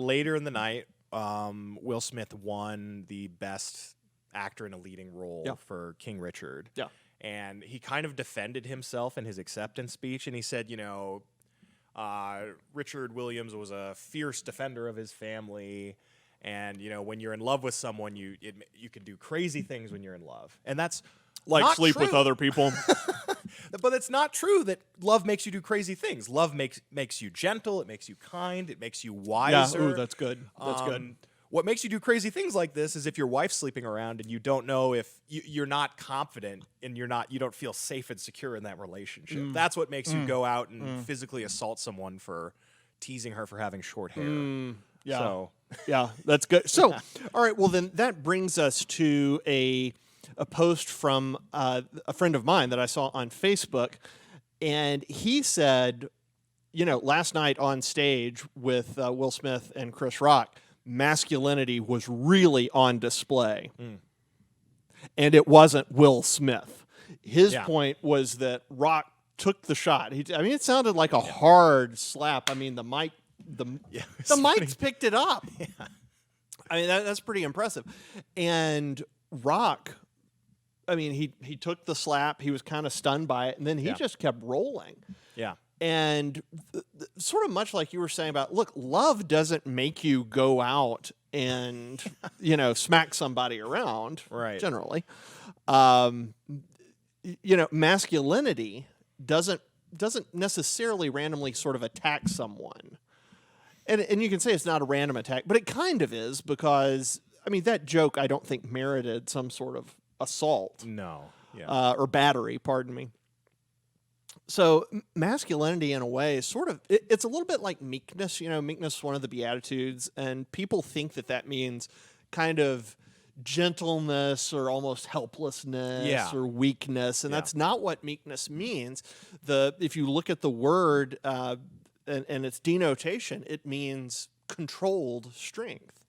later in the night, Will Smith won the Best Actor in a Leading Role for King Richard. Yeah. And he kind of defended himself in his acceptance speech, and he said, Richard Williams was a fierce defender of his family, and when you're in love with someone, you can do crazy things when you're in love, and that's like not sleep true. with other people. But it's not true that love makes you do crazy things. Love makes you gentle. It makes you kind. It makes you wiser. Yeah, ooh, that's good. That's good. What makes you do crazy things like this is if your wife's sleeping around and you don't know if you're not confident and you don't feel safe and secure in that relationship. That's what makes you go out and physically assault someone for teasing her for having short hair. Yeah. So. Yeah, that's good. So, all right, well, then that brings us to a post from a friend of mine that I saw on Facebook, and he said, last night on stage with Will Smith and Chris Rock, masculinity was really on display. And it wasn't Will Smith. His point was that Rock took the shot. It sounded like a hard slap. I mean, the mics picked it up. Yeah. I mean, that's pretty impressive. And Rock, he took the slap. He was kind of stunned by it, and then he just kept rolling. Yeah. And sort of much like you were saying about, look, love doesn't make you go out and, smack somebody around, right? Generally. Masculinity doesn't necessarily randomly sort of attack someone. And you can say it's not a random attack, but it kind of is because, that joke I don't think merited some sort of assault. No. Yeah. Or battery, pardon me. So masculinity, in a way, is sort of, it's a little bit like meekness. Meekness is one of the Beatitudes, and people think that means kind of gentleness or almost helplessness or weakness, and that's not what meekness means. If you look at the word and its denotation, it means controlled strength.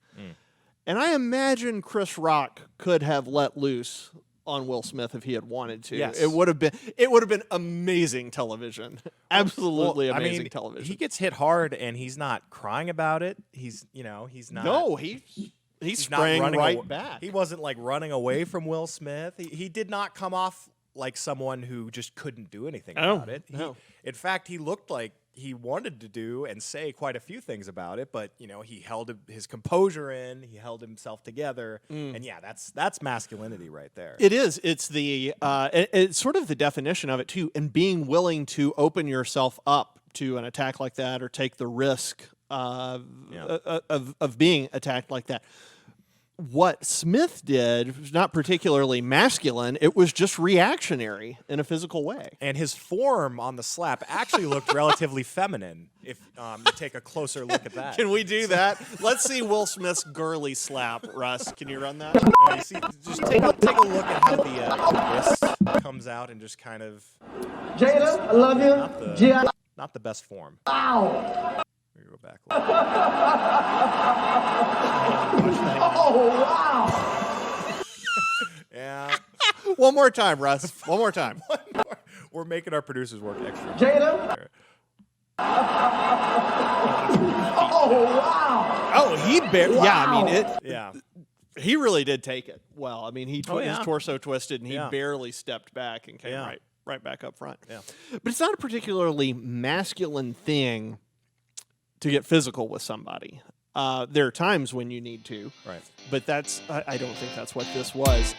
And I imagine Chris Rock could have let loose on Will Smith if he had wanted to. Yes. It would have been amazing television. Absolutely amazing television. He gets hit hard and he's not crying about it. He's not. No, he sprang right back. He wasn't like running away from Will Smith. He did not come off like someone who just couldn't do anything about it. No. In fact, he looked like he wanted to do and say quite a few things about it, but he held his composure in, he held himself together, and that's masculinity right there. It is. It's it's sort of the definition of it too, and being willing to open yourself up to an attack like that or take the risk of being attacked like that. What Smith did was not particularly masculine. It was just reactionary in a physical way. And his form on the slap actually looked relatively feminine, if you take a closer look at that. Can we do that? Let's see Will Smith's girly slap, Russ. Can you run that? Just take a look at how the wrist comes out and just kind of... Jada, I love you. Not the best form. Ow! Go back. Oh, wow! Yeah. One more time, Russ. One more time. One more. We're making our producers work extra. Jada. Oh, wow! Oh, he barely. Wow. Yeah, I mean it. Yeah. He really did take it well. I mean, his torso twisted, and he Yeah. barely stepped back and came right back up front. Yeah. But it's not a particularly masculine thing to get physical with somebody. There are times when you need to. Right. But I don't think that's what this was.